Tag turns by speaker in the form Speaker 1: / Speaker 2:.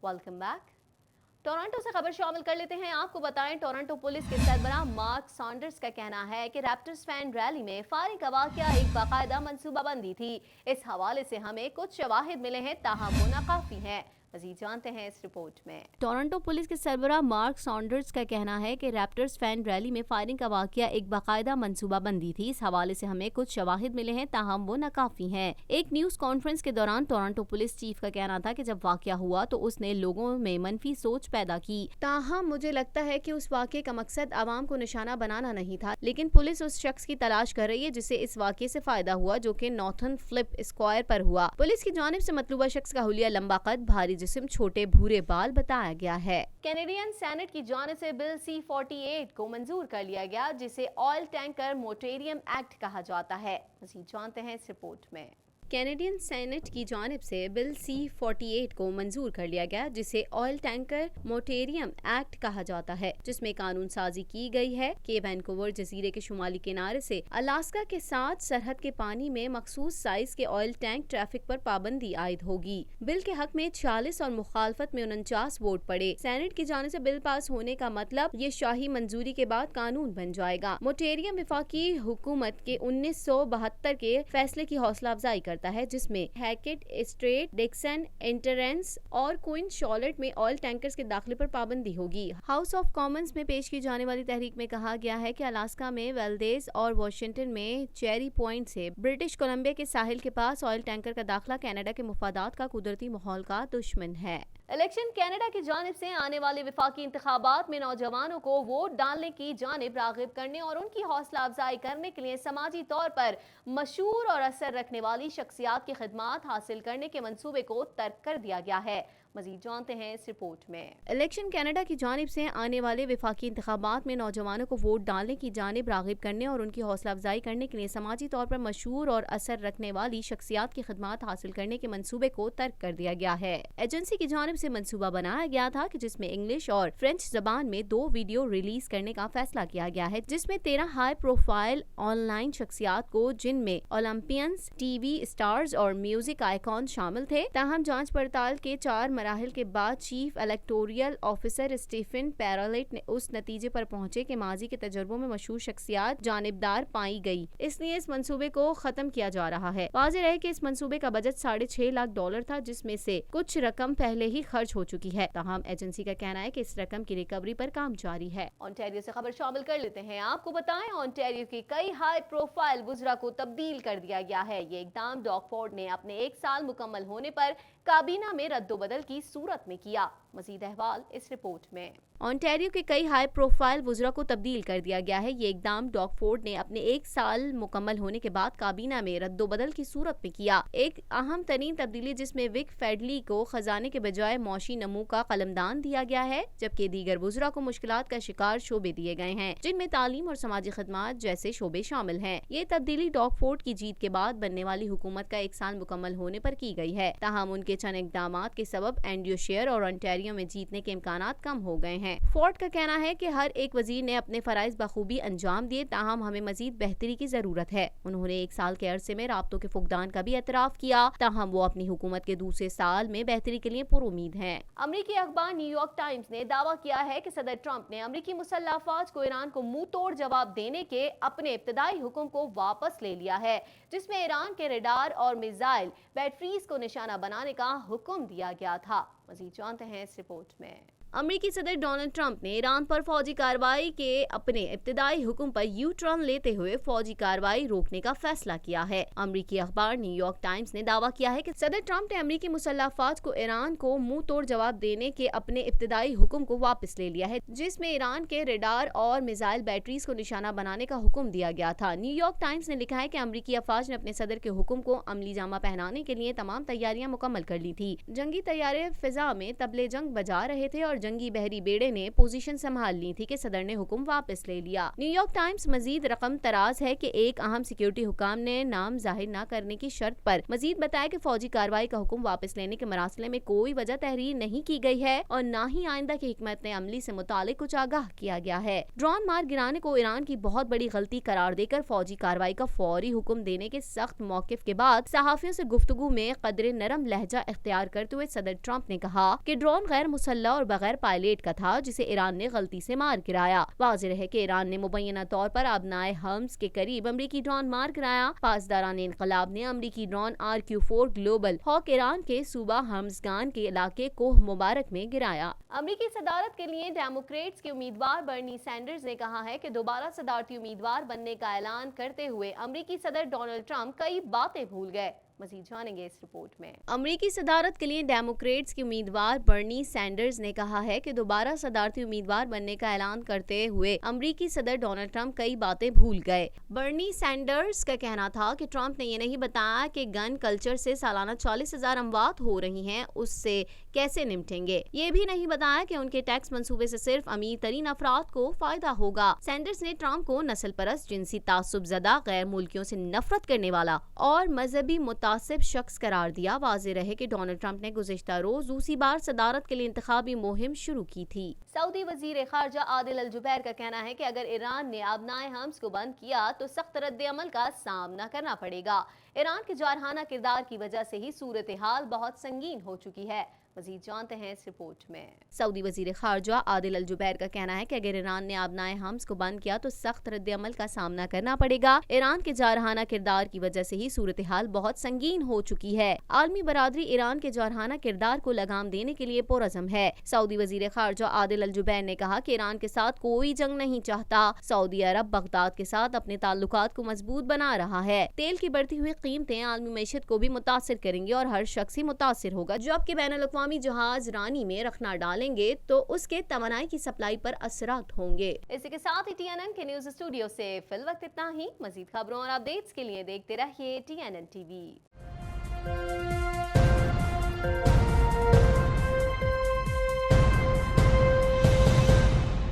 Speaker 1: Welcome back. Toronto से खबर शामिल कर लेते हैं। आपको बताएं, टोरंटो पुलिस के सरबराह मार्क सॉन्डर्स का कहना है कि रैप्टर्स फैन रैली में फायरिंग का वाकया एक बाकायदा मंसूबाबंदी थी। इस हवाले से हमें कुछ शवाहिद मिले हैं, ताहम वो नाकाफी हैं। मज़ीद जानते हैं इस रिपोर्ट में।
Speaker 2: टोरंटो पुलिस के सरबराह मार्क सॉन्डर्स का कहना है कि रैप्टर्स फैन रैली में फायरिंग का वाकया एक बाकायदा मंसूबाबंदी थी। इस हवाले से हमें कुछ शवाहिद मिले हैं, ताहम वो नाकाफी हैं। एक न्यूज कॉन्फ्रेंस के दौरान टोरंटो पुलिस चीफ का कहना था कि जब वाकया हुआ तो उसने लोगों में मनफी सोच पैदा की। ताहम मुझे लगता है कि उस वाकये का मकसद आवाम को निशाना बनाना नहीं था, लेकिन पुलिस उस शख्स की तलाश कर रही है जिसे इस वाकये से फायदा हुआ, जो कि नॉर्थन फ्लिप स्क्वायर पर हुआ। पुलिस की जानिब से मतलूबा शख्स का हुलिया लंबा कद, भारी जिस्म, छोटे भूरे बाल बताया गया है।
Speaker 1: कैनेडियन सेनेट की जानिब से बिल C-48 को मंजूर कर लिया गया, जिसे ऑयल टैंकर मोटेरियम एक्ट कहा जाता है। मज़ीद जानते हैं इस रिपोर्ट में।
Speaker 2: कैनेडियन सेनेट की जानिब से बिल C-48 को मंजूर कर लिया गया, जिसे ऑयल टैंकर मोटेरियम एक्ट कहा जाता है, जिसमें कानून साजी की गई है कि वैनकूवर जजीरे के शुमाली किनारे से अलास्का के साथ सरहद के पानी में मखसूस साइज के ऑयल टैंक ट्रैफिक पर पाबंदी आयद होगी। बिल के हक में 46 और मुखालफत में 49 वोट पड़े। सेनेट की जानिब से बिल पास होने का मतलब ये शाही मंजूरी के बाद कानून बन जाएगा। मोटेरियम वफाकी हुकूमत के 1972 के फैसले की हौसला अफजाई करता है, जिसमें हैकेट, स्ट्रेट, डिक्सन, एंटरेंस और क्वीन शॉर्लेट में ऑयल टैंकर्स के दाखिले पर पाबंदी होगी। हाउस ऑफ कॉमन्स में पेश की जाने वाली तहरीक में कहा गया है कि अलास्का में वेल्डेज और वाशिंगटन में चेरी पॉइंट से ब्रिटिश कोलंबिया के साहिल के पास ऑयल टैंकर का दाखिला कनाडा के मुफादात का कुदरती माहौल का दुश्मन है।
Speaker 1: इलेक्शन कनाडा की जानिब से आने वाले वफाकी इंतखाबात में नौजवानों को वोट डालने की जानिब रागिब करने और उनकी हौसला अफजाई करने के लिए समाजी तौर पर मशहूर और असर रखने वाली शख्सियात की खिदमात हासिल करने के मंसूबे को तर्क कर दिया गया है। मज़ीद जानते हैं इस रिपोर्ट में।
Speaker 2: इलेक्शन कनाडा की जानिब से आने वाले वफाकी इंतखाबात में नौजवानों को वोट डालने की जानिब रागिब करने और उनकी हौसला अफजाई करने के लिए समाजी तौर पर मशहूर और असर रखने वाली शख्सियात की खिदमात हासिल करने के मंसूबे को तर्क कर दिया गया है। एजेंसी की जानिब से मंसूबा बनाया गया था कि जिसमें इंग्लिश और फ्रेंच जबान में 2 वीडियो रिलीज करने का फैसला किया गया है, जिसमें 13 हाई प्रोफाइल ऑनलाइन शख्सियात को, जिनमें ओलंपियंस, टीवी स्टार्स और म्यूजिक आइकॉन शामिल थे। ताहम जांच पड़ताल के 4 मराहिल के बाद चीफ इलेक्टोरियल ऑफिसर स्टीफन पैरालेट ने उस नतीजे पर पहुंचे कि माजी के तजर्बों में मशहूर शख्सियात जानिबदार पाई गई, इसलिए इस मंसूबे को खत्म किया जा रहा है। वाज़ेह रहे कि इस मंसूबे का बजट $6.5 लाख था, जिसमें से कुछ रकम पहले ही खर्च हो चुकी है। ताहम एजेंसी का कहना है कि इस रकम की रिकवरी पर काम जारी है।
Speaker 1: ओंटारियो से खबर शामिल कर लेते हैं। आपको बताएं, ओंटारियो की कई हाई प्रोफाइल वुज़रा को तब्दील कर दिया गया है। ये इक़दाम डॉग फोर्ड ने अपने 1 साल मुकम्मल होने पर काबीना में रद्दोबदल की सूरत में किया। मज़ीद अहवाल इस रिपोर्ट में।
Speaker 2: ओंटारियो के कई हाई प्रोफाइल वुज़रा को तब्दील कर दिया गया है। ये इक़दाम डॉग फोर्ड ने अपने 1 साल मुकम्मल होने के बाद काबीना में रद्दोबदल की सूरत में किया। एक अहम तरीन तब्दीली जिसमें विक फेडली को खजाने के बजाय मौशी नमू का कलमदान दिया गया है, जबकि दीगर वुज़रा को मुश्किलात का शिकार शोबे दिए गए हैं, जिनमें तालीम और समाजी खदमात जैसे शोबे शामिल हैं। ये तब्दीली डॉग फोर्ड की जीत के बाद बनने वाली हुकूमत का 1 साल मुकम्मल होने पर की गई है। ताहम उनके चंद इक़दामात के सबब एंड्यूशेयर और ओंटारियो में जीतने के इम्कानात कम हो गए हैं। फोर्ड का कहना है कि हर एक वजीर ने अपने फराइज बखूबी अंजाम दिए, ताहम हमें मजीद बेहतरी की जरूरत है। उन्होंने 1 साल के अरसे में राब्तों के फुकदान का भी एतराफ किया, ताहम वो अपनी हुकूमत के दूसरे साल में बेहतरी के लिए पुरुमीद हैं।
Speaker 1: अमरीकी अखबार न्यूयॉर्क टाइम्स ने दावा किया है कि सदर ट्रंप ने अमरीकी मुसल्लह अफवाज को ईरान को मुंह तोड़ जवाब देने के अपने इब्तदाई हुक्म को वापस ले लिया है, जिसमें ईरान के रडार और मिसाइल बैटरीज को निशाना बनाने का हुक्म दिया गया था। मज़ीद जानते हैं इस रिपोर्ट में।
Speaker 2: अमरीकी सदर डोनाल्ड ट्रंप ने ईरान पर फौजी कार्रवाई के अपने इब्तिदाई हुक्म पर यू टर्न लेते हुए फौजी कार्रवाई रोकने का फैसला किया है। अमरीकी अखबार न्यूयॉर्क टाइम्स ने दावा किया है कि सदर ट्रंप ने अमरीकी मुसल्लह अफवाज को ईरान को मुंह तोड़ जवाब देने के अपने इब्तिदाई हुक्म को वापस ले लिया है, जिसमें ईरान के रडार और मिसाइल बैटरीज को निशाना बनाने का हुक्म दिया गया था। न्यूयॉर्क टाइम्स ने लिखा है कि अमरीकी अफवाज ने अपने सदर के हुक्म को अमली जामा पहनाने के लिए तमाम तैयारियां मुकम्मल कर ली थी। जंगी तैयारे फिजा में तबले जंग बजा रहे थे और जंगी बहरी बेड़े ने पोजीशन संभाल ली थी कि सदर ने हुक्म वापस ले लिया। न्यूयॉर्क टाइम्स मजीद रकम तराज है कि एक अहम सिक्योरिटी हुकाम ने नाम जाहिर न करने की शर्त पर मजीद बताया कि फौजी कार्रवाई का हुक्म वापस लेने के मरासले में कोई वजह तहरीर नहीं की गई है और न ही आइंदा की हिकमत अमली से मुतालिक कुछ आगाह किया गया है। ड्रोन मार गिराने को ईरान की बहुत बड़ी गलती करार देकर फौजी कार्रवाई का फौरी हुक्म देने के सख्त मौकिफ के बाद सहाफियों से गुफ्तगू में कदरे नरम लहजा इख्तियार करते हुए सदर ट्रंप ने कहा कि ड्रोन गैर मुसल्लह और बगैर पायलट का था जिसे ईरान ने गलती से मार गिराया। वाज़ेह है कि ईरान ने मुबैना तौर पर आबनाए हम्स के करीब अमरीकी ड्रोन मार गिराया। पासदारान इनकलाब ने अमरीकी drone RQ-4 global hoc Iran के सूबा हम्सगान के इलाके कोह मुबारक में गिराया।
Speaker 1: अमरीकी सदारत के लिए डेमोक्रेट्स के उम्मीदवार बर्नी सैंडर्स ने कहा है कि दोबारा सदारती उम्मीदवार बनने का ऐलान करते हुए अमरीकी सदर डोनाल्ड ट्रंप कई बातें भूल गए। मज़ीद जानेंगे इस रिपोर्ट में।
Speaker 2: अमरीकी सदारत के लिए डेमोक्रेट्स के उम्मीदवार बर्नी सैंडर्स ने कहा है कि दोबारा सदारती उम्मीदवार बनने का ऐलान करते हुए अमरीकी सदर डोनाल्ड ट्रंप कई बातें भूल गए। बर्नी सैंडर्स का कहना था कि ट्रंप ने ये नहीं बताया कि गन कल्चर से सालाना 40,000 अमवात हो रही हैं, उससे कैसे निपटेंगे। ये भी नहीं बताया कि उनके टैक्स मंसूबे से सिर्फ अमीर तरीन अफराद को फायदा होगा। सैंडर्स ने ट्रंप को नस्ल परस्त, जिनसी तासुबज़दा, गैर मुल्कियों से नफरत करने वाला और मजहबी मुतासिब शख्स करार दिया। वाज़ेह रहे कि डोनाल्ड ट्रंप ने गुज़िश्ता रोज दूसरी बार सदारत के लिए इंतखाबी मुहिम शुरू की थी।
Speaker 1: सऊदी वजीर खारजा आदिल अल जुबैर का कहना है कि अगर ईरान ने आबनाए हम्स को बंद किया तो सख्त रद्द अमल का सामना करना पड़ेगा। ईरान के जारहाना किरदार की वजह से ही सूरत हाल बहुत संगीन हो चुकी है। मजीद जानते हैं इस रिपोर्ट में।
Speaker 2: सऊदी वजीर खारजा आदिल अल जुबैर का कहना है कि अगर ईरान ने आबनाए हम्स को बंद किया तो सख्त रद्द अमल का सामना करना पड़ेगा। ईरान के जारहाना किरदार की वजह से ही सूरत हाल बहुत संगीन हो चुकी है। आलमी बरादरी ईरान के जारहाना किरदार को लगाम देने के लिए पुरज़म है। सऊदी वजीर खारजा आदिल अल जुबैर ने कहा कि ईरान के साथ कोई जंग नहीं चाहता। सऊदी अरब बगदाद के साथ अपने ताल्लुकात को मजबूत बना रहा है। तेल की बढ़ती हुई कीमतें आलमी मईशत को भी मुतासिर करेंगी और हर शख्स ही मुतासिर होगा। जबकि बैनुल-अक़वामी जहाज रानी में रखना डालेंगे तो उसके तवानाई की सप्लाई पर असरात होंगे।
Speaker 1: इसी के साथ ही TNN के न्यूज स्टूडियो से फिल वक्त इतना ही। मजीद खबरों और अपडेट्स के लिए देखते रहिए TNN TV।